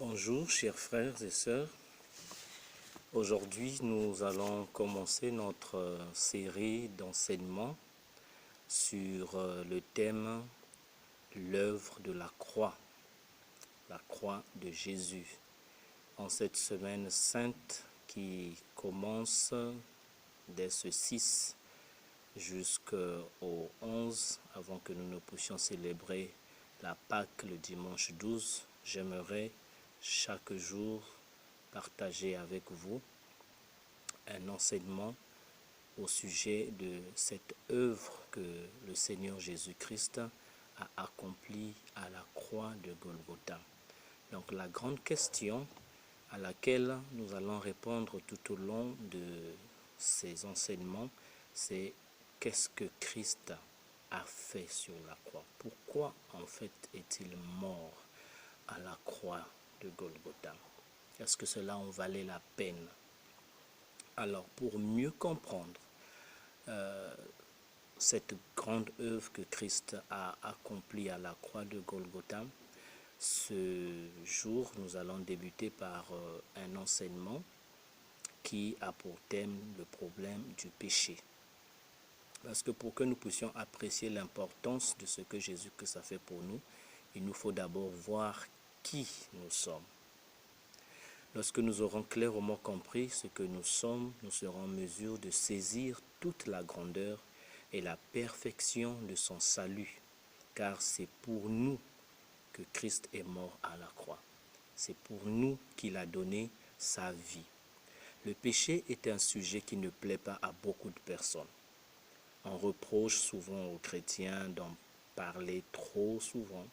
Bonjour chers frères et sœurs, aujourd'hui nous allons commencer notre série d'enseignements sur le thème l'œuvre de la croix de Jésus. En cette semaine sainte qui commence dès ce 6 jusqu'au 11, avant que nous ne puissions célébrer la Pâque le dimanche 12, j'aimerais chaque jour partager avec vous un enseignement au sujet de cette œuvre que le Seigneur Jésus-Christ a accomplie à la croix de Golgotha. Donc la grande question à laquelle nous allons répondre tout au long de ces enseignements, c'est qu'est-ce que Christ a fait sur la croix? Pourquoi en fait est-il mort à la croix de Golgotha? Est-ce que cela en valait la peine? Alors, pour mieux comprendre cette grande œuvre que Christ a accomplie à la croix de Golgotha, ce jour, nous allons débuter par un enseignement qui a pour thème le problème du péché. Parce que pour que nous puissions apprécier l'importance de ce que Jésus-Christ a fait pour nous, il nous faut d'abord voir qui nous sommes. Lorsque nous aurons clairement compris ce que nous sommes, nous serons en mesure de saisir toute la grandeur et la perfection de son salut, car c'est pour nous que Christ est mort à la croix. C'est pour nous qu'il a donné sa vie. Le péché est un sujet qui ne plaît pas à beaucoup de personnes. On reproche souvent aux chrétiens d'en parler trop souvent,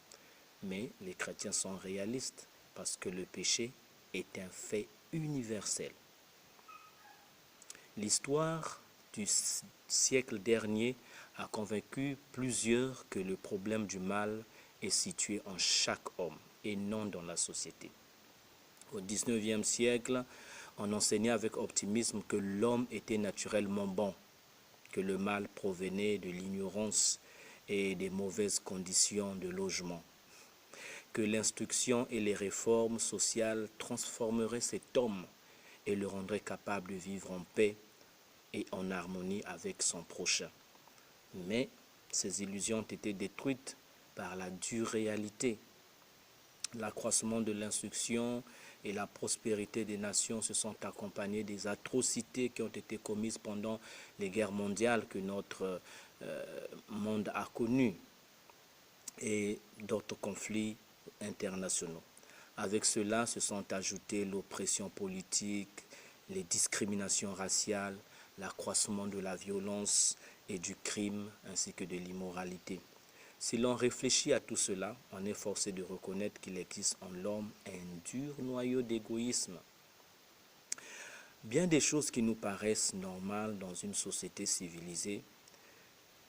mais les chrétiens sont réalistes parce que le péché est un fait universel. L'histoire du siècle dernier a convaincu plusieurs que le problème du mal est situé en chaque homme et non dans la société. Au XIXe siècle, on enseignait avec optimisme que l'homme était naturellement bon, que le mal provenait de l'ignorance et des mauvaises conditions de logement, que l'instruction et les réformes sociales transformeraient cet homme et le rendraient capable de vivre en paix et en harmonie avec son prochain. Mais ces illusions ont été détruites par la dure réalité. L'accroissement de l'instruction et la prospérité des nations se sont accompagnés des atrocités qui ont été commises pendant les guerres mondiales que notre monde a connues et d'autres conflits internationaux. Avec cela se sont ajoutées l'oppression politique, les discriminations raciales, l'accroissement de la violence et du crime ainsi que de l'immoralité. Si l'on réfléchit à tout cela, on est forcé de reconnaître qu'il existe en l'homme un dur noyau d'égoïsme. Bien des choses qui nous paraissent normales dans une société civilisée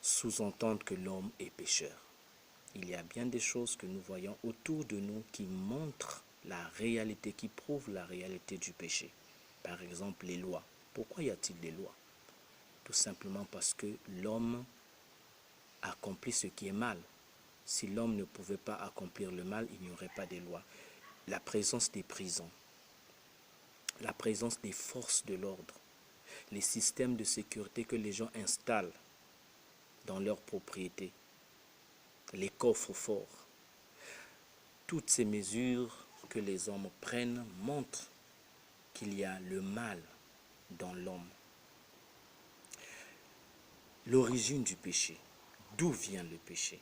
sous-entendent que l'homme est pécheur. Il y a bien des choses que nous voyons autour de nous qui montrent la réalité, qui prouvent la réalité du péché. Par exemple, les lois. Pourquoi y a-t-il des lois? Tout simplement parce que l'homme accomplit ce qui est mal. Si l'homme ne pouvait pas accomplir le mal, il n'y aurait pas de lois. La présence des prisons, la présence des forces de l'ordre, les systèmes de sécurité que les gens installent dans leurs propriétés, les coffres forts, toutes ces mesures que les hommes prennent montrent qu'il y a le mal dans l'homme. L'origine du péché, d'où vient le péché?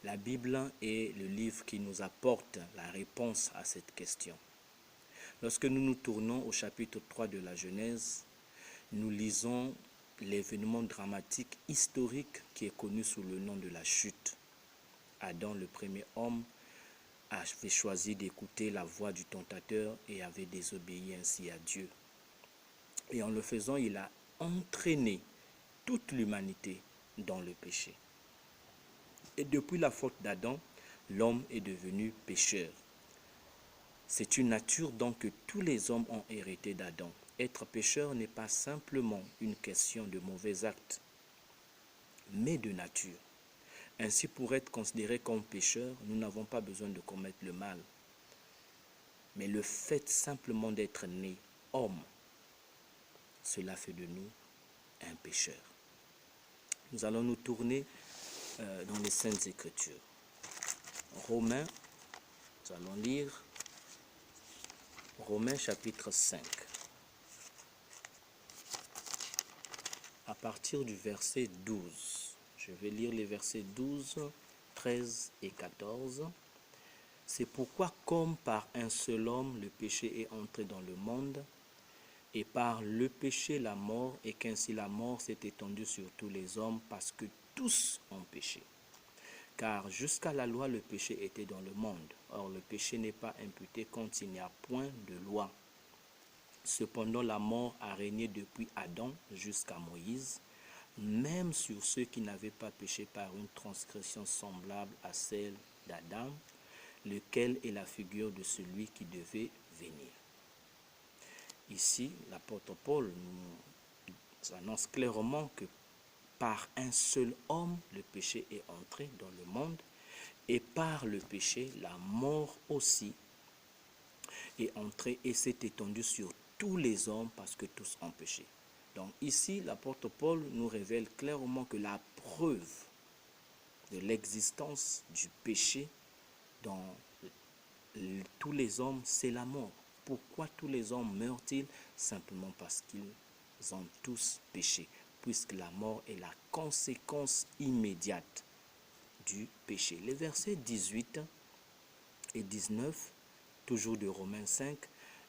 La Bible est le livre qui nous apporte la réponse à cette question. Lorsque nous nous tournons au chapitre 3 de la Genèse, nous lisons l'événement dramatique historique qui est connu sous le nom de la chute. Adam, le premier homme, avait choisi d'écouter la voix du tentateur et avait désobéi ainsi à Dieu. Et en le faisant, il a entraîné toute l'humanité dans le péché. Et depuis la faute d'Adam, l'homme est devenu pécheur. C'est une nature donc que tous les hommes ont hérité d'Adam. Être pécheur n'est pas simplement une question de mauvais actes, mais de nature. Ainsi, pour être considéré comme pécheur, nous n'avons pas besoin de commettre le mal. Mais le fait simplement d'être né homme, cela fait de nous un pécheur. Nous allons nous tourner dans les Saintes Écritures. Romains, nous allons lire Romains chapitre 5. À partir du verset 12. Je vais lire les versets 12, 13 et 14. C'est pourquoi, comme par un seul homme, le péché est entré dans le monde, et par le péché, la mort, et qu'ainsi la mort s'est étendue sur tous les hommes, parce que tous ont péché. Car jusqu'à la loi, le péché était dans le monde. Or, le péché n'est pas imputé quand il n'y a point de loi. Cependant, la mort a régné depuis Adam jusqu'à Moïse, même sur ceux qui n'avaient pas péché par une transgression semblable à celle d'Adam, lequel est la figure de celui qui devait venir. Ici, l'apôtre Paul nous annonce clairement que par un seul homme, le péché est entré dans le monde, et par le péché, la mort aussi est entrée et s'est étendue sur tous les hommes parce que tous ont péché. Donc ici, l'apôtre Paul nous révèle clairement que la preuve de l'existence du péché dans tous les hommes, c'est la mort. Pourquoi tous les hommes meurent-ils? Simplement parce qu'ils ont tous péché, puisque la mort est la conséquence immédiate du péché. Les versets 18 et 19, toujours de Romains 5,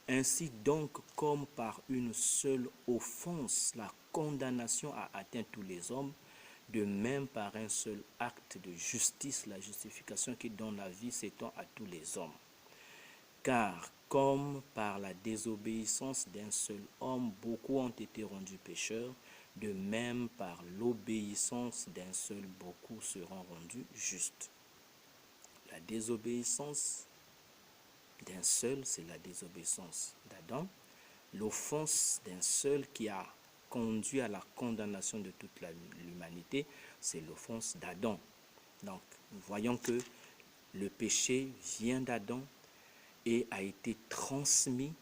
ainsi donc, comme par une seule offense, la condamnation a atteint tous les hommes, de même par un seul acte de justice, la justification qui donne la vie s'étend à tous les hommes. Car comme par la désobéissance d'un seul homme, beaucoup ont été rendus pécheurs, de même par l'obéissance d'un seul, beaucoup seront rendus justes. La désobéissance d'un seul, c'est la désobéissance d'Adam. L'offense d'un seul qui a conduit à la condamnation de toute l'humanité, c'est l'offense d'Adam. Donc, nous voyons que le péché vient d'Adam et a été transmis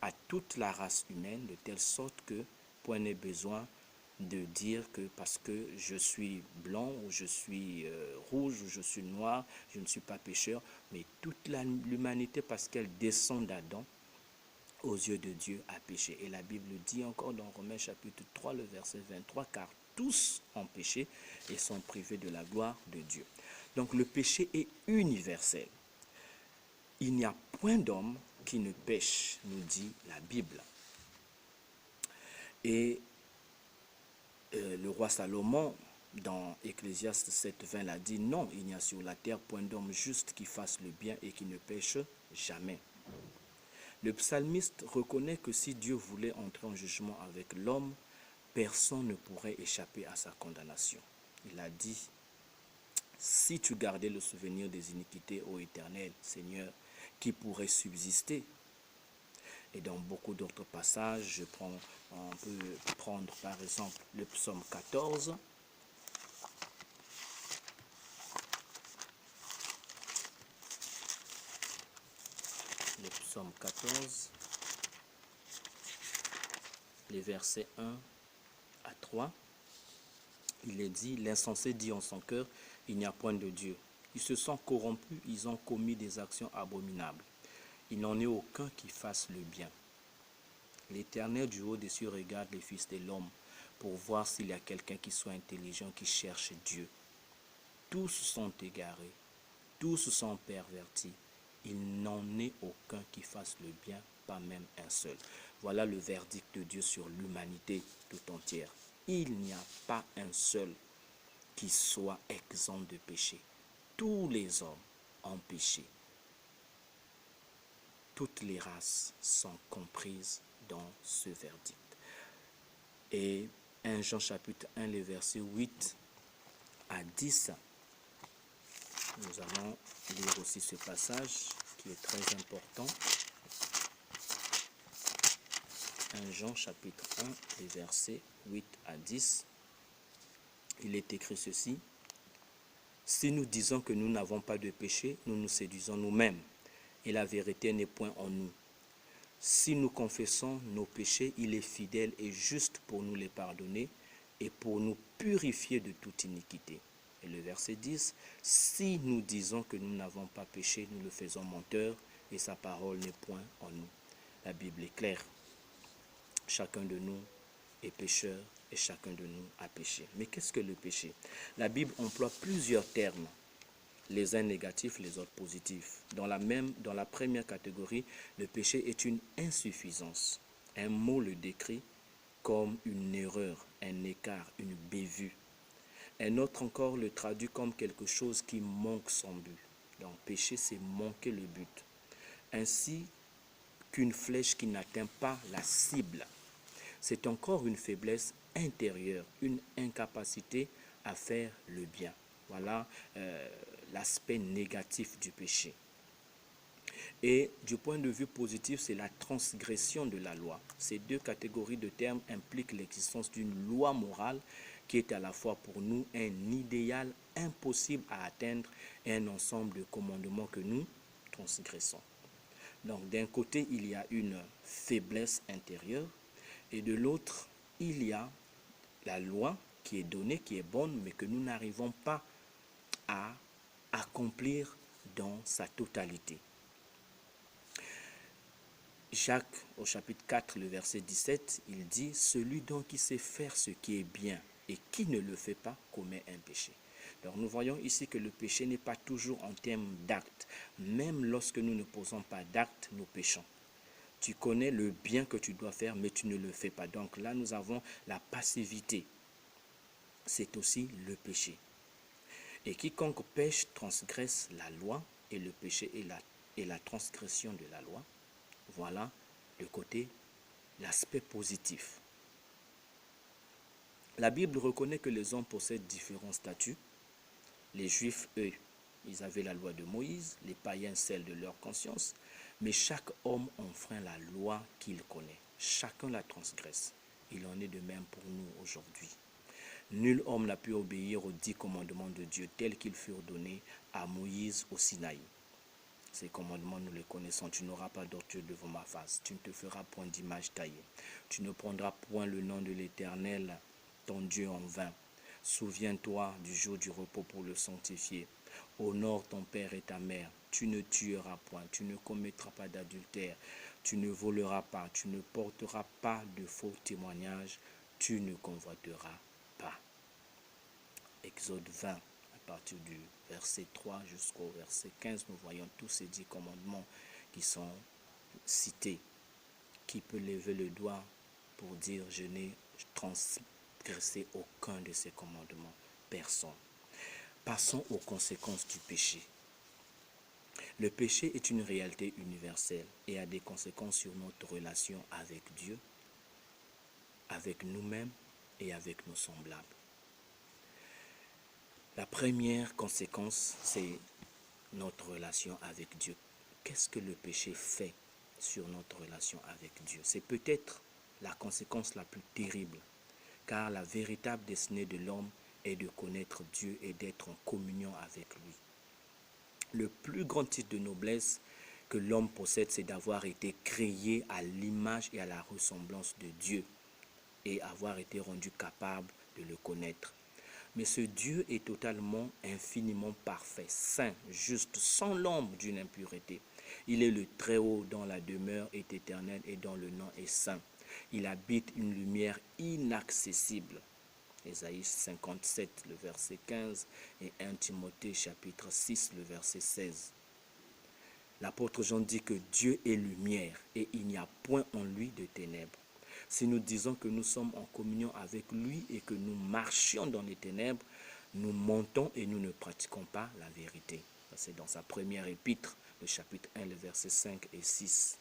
à toute la race humaine, de telle sorte que point n'est besoin de dire que parce que je suis blanc ou je suis rouge ou je suis noir, je ne suis pas pécheur, mais toute l'humanité, parce qu'elle descend d'Adam, aux yeux de Dieu a péché. Et la Bible dit encore dans Romains chapitre 3, le verset 23, car tous ont péché et sont privés de la gloire de Dieu. Donc le péché est universel. Il n'y a point d'homme qui ne pêche, nous dit la Bible. Et le roi Salomon, dans Ecclésiaste 7, 20, l'a dit, non, il n'y a sur la terre point d'homme juste qui fasse le bien et qui ne pêche jamais. Le psalmiste reconnaît que si Dieu voulait entrer en jugement avec l'homme, personne ne pourrait échapper à sa condamnation. Il a dit, si tu gardais le souvenir des iniquités, ô Éternel, Seigneur, qui pourrait subsister? Et dans beaucoup d'autres passages, on peut prendre par exemple le psaume 14. Le psaume 14, les versets 1 à 3. Il est dit, l'insensé dit en son cœur, il n'y a point de Dieu. Ils se sont corrompus, ils ont commis des actions abominables. Il n'en est aucun qui fasse le bien. L'Éternel du haut des cieux regarde les fils de l'homme pour voir s'il y a quelqu'un qui soit intelligent, qui cherche Dieu. Tous sont égarés, tous sont pervertis. Il n'en est aucun qui fasse le bien, pas même un seul. Voilà le verdict de Dieu sur l'humanité tout entière. Il n'y a pas un seul qui soit exempt de péché. Tous les hommes ont péché. Toutes les races sont comprises dans ce verdict. Et 1 Jean chapitre 1, les versets 8 à 10, nous allons lire aussi ce passage qui est très important. 1 Jean chapitre 1, les versets 8 à 10. Il est écrit ceci. Si nous disons que nous n'avons pas de péché, nous nous séduisons nous-mêmes et la vérité n'est point en nous. Si nous confessons nos péchés, il est fidèle et juste pour nous les pardonner et pour nous purifier de toute iniquité. Et le verset 10, si nous disons que nous n'avons pas péché, nous le faisons menteur et sa parole n'est point en nous. La Bible est claire. Chacun de nous est pécheur et chacun de nous a péché. Mais qu'est-ce que le péché? La Bible emploie plusieurs termes, les uns négatifs, les autres positifs. Dans la première catégorie, le péché est une insuffisance. Un mot le décrit comme une erreur, un écart, une bévue. Un autre encore le traduit comme quelque chose qui manque son but. Donc péché, c'est manquer le but. Ainsi qu'une flèche qui n'atteint pas la cible. C'est encore une faiblesse intérieure, une incapacité à faire le bien. Voilà l'aspect négatif du péché. Et du point de vue positif, c'est la transgression de la loi. Ces deux catégories de termes impliquent l'existence d'une loi morale qui est à la fois pour nous un idéal impossible à atteindre et un ensemble de commandements que nous transgressons. Donc d'un côté, il y a une faiblesse intérieure et de l'autre, il y a la loi qui est donnée, qui est bonne, mais que nous n'arrivons pas à accomplir dans sa totalité. Jacques, au chapitre 4, le verset 17, il dit « Celui donc qui sait faire ce qui est bien et qui ne le fait pas commet un péché. » Alors nous voyons ici que le péché n'est pas toujours en termes d'actes. Même lorsque nous ne posons pas d'actes, nous péchons. Tu connais le bien que tu dois faire, mais tu ne le fais pas. Donc là, nous avons la passivité. C'est aussi le péché. Et quiconque pêche transgresse la loi, et le péché est la transgression de la loi. Voilà le côté, l'aspect positif. La Bible reconnaît que les hommes possèdent différents statuts. Les Juifs, eux, ils avaient la loi de Moïse, les païens celle de leur conscience, mais chaque homme enfreint la loi qu'il connaît. Chacun la transgresse. Il en est de même pour nous aujourd'hui. Nul homme n'a pu obéir aux 10 commandements de Dieu tels qu'ils furent donnés à Moïse au Sinaï. Ces commandements, nous les connaissons. Tu n'auras pas d'autre Dieu devant ma face. Tu ne te feras point d'image taillée. Tu ne prendras point le nom de l'Éternel, ton Dieu, en vain. Souviens-toi du jour du repos pour le sanctifier. Honore ton père et ta mère. Tu ne tueras point. Tu ne commettras pas d'adultère. Tu ne voleras pas. Tu ne porteras pas de faux témoignages. Tu ne convoiteras pas. Exode 20. À partir du verset 3 jusqu'au verset 15, nous voyons tous ces 10 commandements qui sont cités. Qui peut lever le doigt pour dire « Je n'ai transgressé aucun de ces commandements ». Personne. Passons aux conséquences du péché. Le péché est une réalité universelle et a des conséquences sur notre relation avec Dieu, avec nous-mêmes et avec nos semblables. La première conséquence, c'est notre relation avec Dieu. Qu'est-ce que le péché fait sur notre relation avec Dieu? C'est peut-être la conséquence la plus terrible, car la véritable destinée de l'homme est de connaître Dieu et d'être en communion avec lui. Le plus grand titre de noblesse que l'homme possède, c'est d'avoir été créé à l'image et à la ressemblance de Dieu et avoir été rendu capable de le connaître. Mais ce Dieu est totalement, infiniment parfait, saint, juste, sans l'ombre d'une impureté. Il est le Très-Haut dont la demeure est éternelle et dont le nom est saint. Il habite une lumière inaccessible. Ésaïe 57, le verset 15 et 1 Timothée chapitre 6, le verset 16. L'apôtre Jean dit que Dieu est lumière et il n'y a point en lui de ténèbres. Si nous disons que nous sommes en communion avec lui et que nous marchions dans les ténèbres, nous mentons et nous ne pratiquons pas la vérité. C'est dans sa première épître, le chapitre 1, le verset 5 et 6.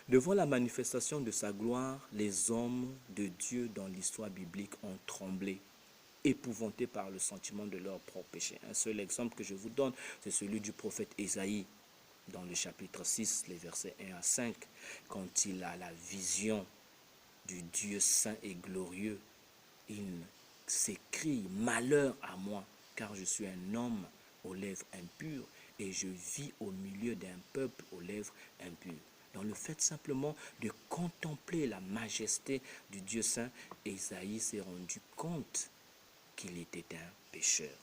Devant la manifestation de sa gloire, les hommes de Dieu dans l'histoire biblique ont tremblé, épouvantés par le sentiment de leur propre péché. Un seul exemple que je vous donne, c'est celui du prophète Ésaïe. Dans le chapitre 6, les versets 1 à 5, quand il a la vision du Dieu saint et glorieux, il s'écrie « Malheur à moi, car je suis un homme aux lèvres impures, et je vis au milieu d'un peuple aux lèvres impures. Dans le fait simplement de contempler la majesté du Dieu saint, Ésaïe s'est rendu compte qu'il était un pécheur.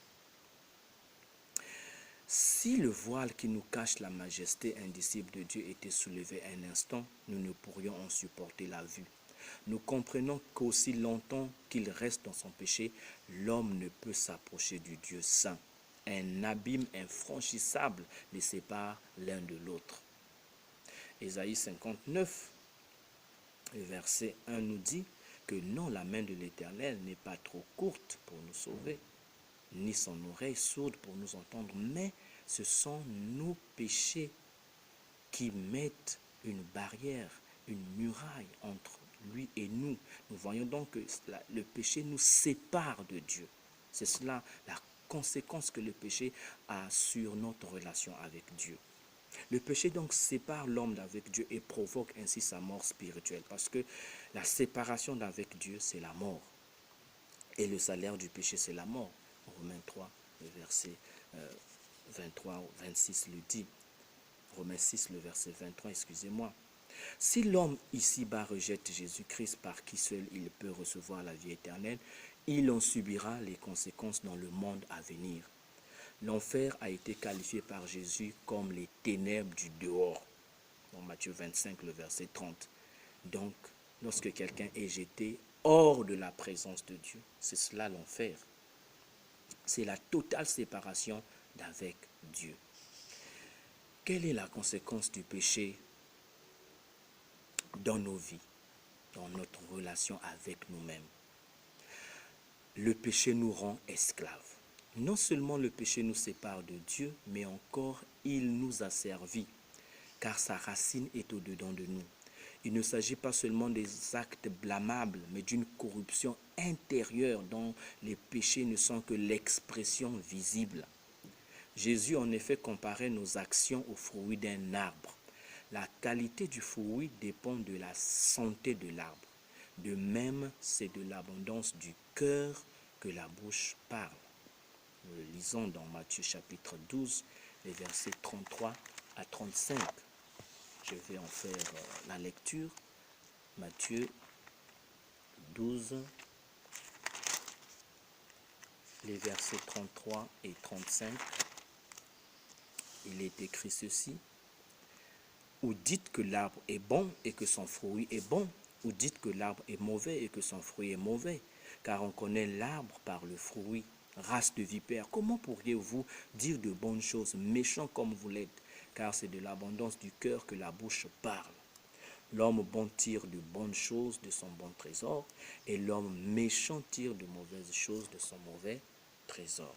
Si le voile qui nous cache la majesté indicible de Dieu était soulevé un instant, nous ne pourrions en supporter la vue. Nous comprenons qu'aussi longtemps qu'il reste dans son péché, l'homme ne peut s'approcher du Dieu saint. Un abîme infranchissable les sépare l'un de l'autre. Ésaïe 59, verset 1 nous dit que non, la main de l'Éternel n'est pas trop courte pour nous sauver, ni son oreille sourde pour nous entendre, mais ce sont nos péchés qui mettent une barrière, une muraille entre lui et nous. Nous voyons donc que le péché nous sépare de Dieu. C'est cela la conséquence que le péché a sur notre relation avec Dieu. Le péché donc sépare l'homme d'avec Dieu et provoque ainsi sa mort spirituelle, parce que la séparation d'avec Dieu, c'est la mort. Et le salaire du péché, c'est la mort. Romains 3, le verset 23-26 le dit. Romains 6, le verset 23, excusez-moi. Si l'homme ici-bas rejette Jésus-Christ par qui seul il peut recevoir la vie éternelle, il en subira les conséquences dans le monde à venir. L'enfer a été qualifié par Jésus comme les ténèbres du dehors. Dans Matthieu 25, le verset 30. Donc, lorsque quelqu'un est jeté hors de la présence de Dieu, c'est cela l'enfer. C'est la totale séparation d'avec Dieu. Quelle est la conséquence du péché dans nos vies, dans notre relation avec nous-mêmes? Le péché nous rend esclaves. Non seulement le péché nous sépare de Dieu, mais encore il nous asservit, car sa racine est au-dedans de nous. Il ne s'agit pas seulement des actes blâmables, mais d'une corruption intérieure dont les péchés ne sont que l'expression visible. Jésus en effet comparait nos actions aux fruits d'un arbre. La qualité du fruit dépend de la santé de l'arbre. De même, c'est de l'abondance du cœur que la bouche parle. Nous le lisons dans Matthieu chapitre 12, les versets 33 à 35. Je vais en faire la lecture. Matthieu 12, les versets 33 et 35. Il est écrit ceci. Ou dites que l'arbre est bon et que son fruit est bon, ou dites que l'arbre est mauvais et que son fruit est mauvais, car on connaît l'arbre par le fruit. Race de vipères, comment pourriez-vous dire de bonnes choses, méchants comme vous l'êtes, car c'est de l'abondance du cœur que la bouche parle. L'homme bon tire de bonnes choses de son bon trésor, et l'homme méchant tire de mauvaises choses de son mauvais trésor.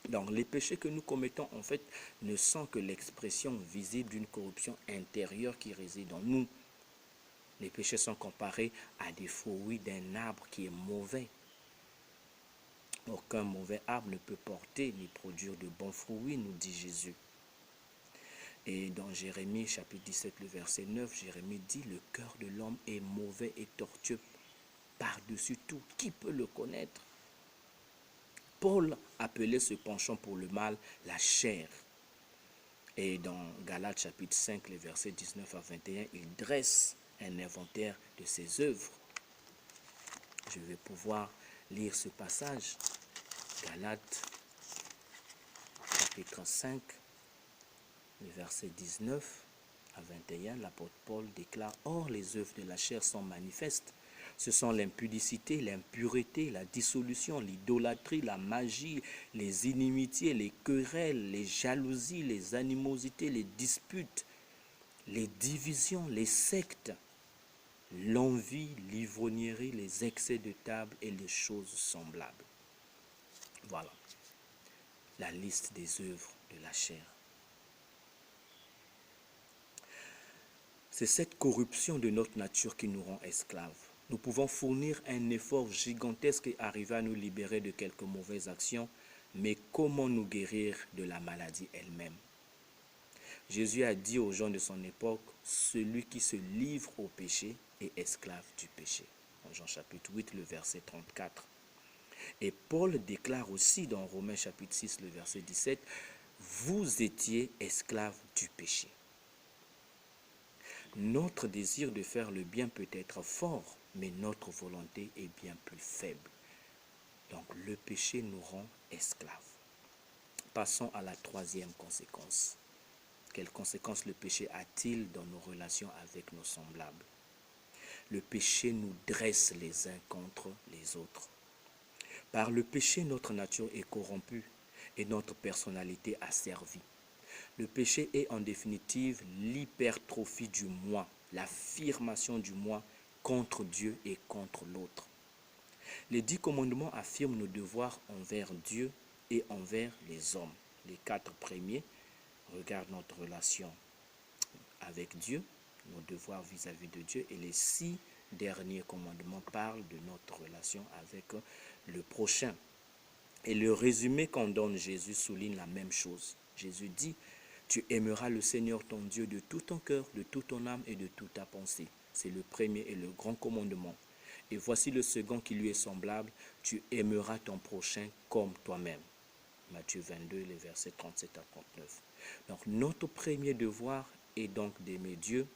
Donc les péchés que nous commettons en fait ne sont que l'expression visible d'une corruption intérieure qui réside en nous. Les péchés sont comparés à des fruits d'un arbre qui est mauvais. Aucun mauvais arbre ne peut porter ni produire de bons fruits, nous dit Jésus. Et dans Jérémie chapitre 17, le verset 9, Jérémie dit, le cœur de l'homme est mauvais et tortueux par-dessus tout. Qui peut le connaître? Paul appelait ce penchant pour le mal la chair. Et dans Galates chapitre 5, les versets 19 à 21, il dresse un inventaire de ses œuvres. Je vais pouvoir lire ce passage. Galates chapitre 5, les versets 19 à 21, l'apôtre Paul déclare « Or, les œuvres de la chair sont manifestes. Ce sont l'impudicité, l'impureté, la dissolution, l'idolâtrie, la magie, les inimitiés, les querelles, les jalousies, les animosités, les disputes, les divisions, les sectes, l'envie, l'ivrognerie, les excès de table et les choses semblables. » Voilà la liste des œuvres de la chair. C'est cette corruption de notre nature qui nous rend esclaves. Nous pouvons fournir un effort gigantesque et arriver à nous libérer de quelques mauvaises actions, mais comment nous guérir de la maladie elle-même? Jésus a dit aux gens de son époque, celui qui se livre au péché est esclave du péché. En Jean chapitre 8, le verset 34. Et Paul déclare aussi dans Romains chapitre 6, le verset 17, vous étiez esclaves du péché. Notre désir de faire le bien peut être fort, mais notre volonté est bien plus faible. Donc le péché nous rend esclaves. Passons à la troisième conséquence. Quelles conséquences le péché a-t-il dans nos relations avec nos semblables? Le péché nous dresse les uns contre les autres. Par le péché, notre nature est corrompue et notre personnalité asservie. Le péché est en définitive l'hypertrophie du moi, l'affirmation du moi contre Dieu et contre l'autre. Les 10 commandements affirment nos devoirs envers Dieu et envers les hommes. Les 4 premiers regardent notre relation avec Dieu, nos devoirs vis-à-vis de Dieu, et les 6 derniers commandements parlent de notre relation avec le prochain. Et le résumé qu'en donne Jésus souligne la même chose. Jésus dit: tu aimeras le Seigneur ton Dieu de tout ton cœur, de toute ton âme et de toute ta pensée. C'est le premier et le grand commandement. Et voici le second qui lui est semblable: tu aimeras ton prochain comme toi-même. Matthieu 22, les versets 37 à 39. Donc notre premier devoir est donc d'aimer Dieu,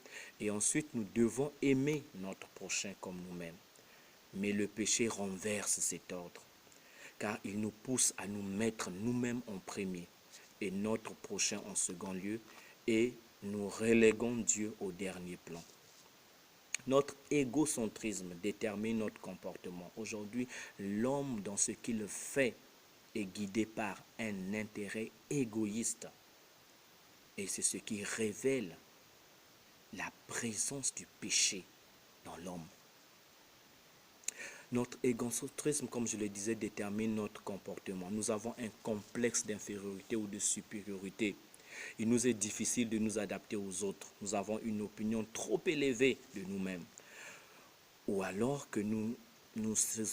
et ensuite nous devons aimer notre prochain comme nous-mêmes. Mais le péché renverse cet ordre, car il nous pousse à nous mettre nous-mêmes en premier et notre prochain en second lieu, et nous reléguons Dieu au dernier plan. Notre égocentrisme détermine notre comportement. Aujourd'hui, l'homme, dans ce qu'il fait, est guidé par un intérêt égoïste. Et c'est ce qui révèle la présence du péché dans l'homme. Notre égocentrisme, comme je le disais, détermine notre comportement. Nous avons un complexe d'infériorité ou de supériorité. Il nous est difficile de nous adapter aux autres. Nous avons une opinion trop élevée de nous-mêmes. Ou alors que nous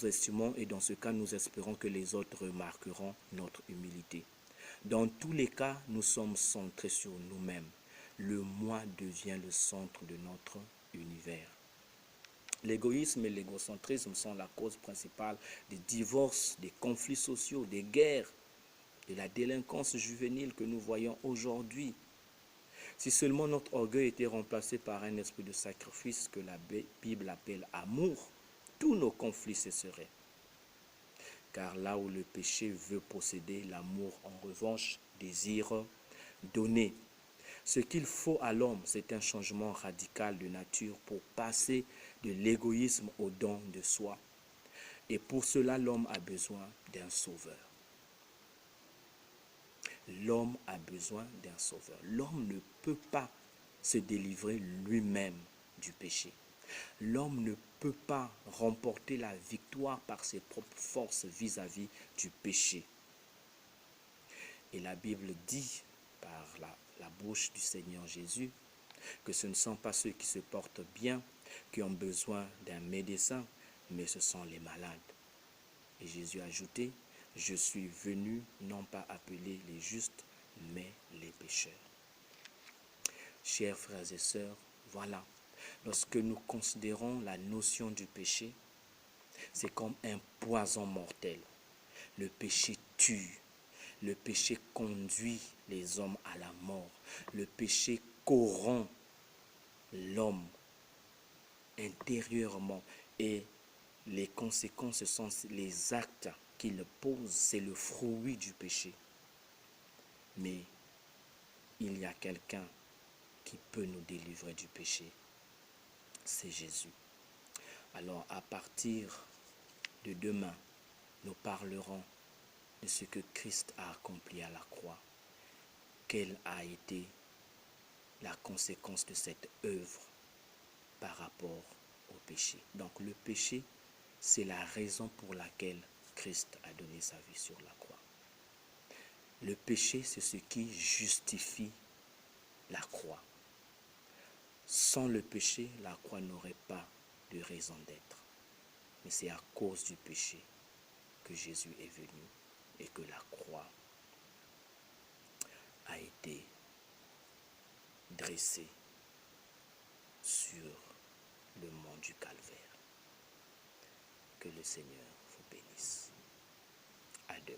estimons, et dans ce cas, nous espérons que les autres remarqueront notre humilité. Dans tous les cas, nous sommes centrés sur nous-mêmes. Le moi devient le centre de notre univers. L'égoïsme et l'égocentrisme sont la cause principale des divorces, des conflits sociaux, des guerres, de la délinquance juvénile que nous voyons aujourd'hui. Si seulement notre orgueil était remplacé par un esprit de sacrifice que la Bible appelle amour, tous nos conflits cesseraient. Car là où le péché veut posséder, l'amour en revanche désire donner. Ce qu'il faut à l'homme, c'est un changement radical de nature pour passer de l'égoïsme au don de soi. Et pour cela, l'homme a besoin d'un sauveur. L'homme a besoin d'un sauveur. L'homme ne peut pas se délivrer lui-même du péché. L'homme ne peut pas remporter la victoire par ses propres forces vis-à-vis du péché. Et la Bible dit par la bouche du Seigneur Jésus que ce ne sont pas ceux qui se portent bien qui ont besoin d'un médecin, mais ce sont les malades. Et Jésus a ajouté: je suis venu non pas appeler les justes, mais les pécheurs. Chers frères et sœurs, voilà, lorsque nous considérons la notion du péché, c'est comme un poison mortel. Le péché tue. Le péché conduit les hommes à la mort. Le péché corrompt l'homme intérieurement, et les conséquences sont les actes qu'il pose. C'est le fruit du péché. Mais il y a quelqu'un qui peut nous délivrer du péché. C'est Jésus. Alors à partir de demain, nous parlerons de ce que Christ a accompli à la croix. Quelle a été la conséquence de cette œuvre par rapport au péché. Donc le péché, c'est la raison pour laquelle Christ a donné sa vie sur la croix. Le péché, c'est ce qui justifie la croix. Sans le péché, la croix n'aurait pas de raison d'être. Mais c'est à cause du péché que Jésus est venu et que la croix a été dressée sur le mont du Calvaire. Que le Seigneur vous bénisse. À demain.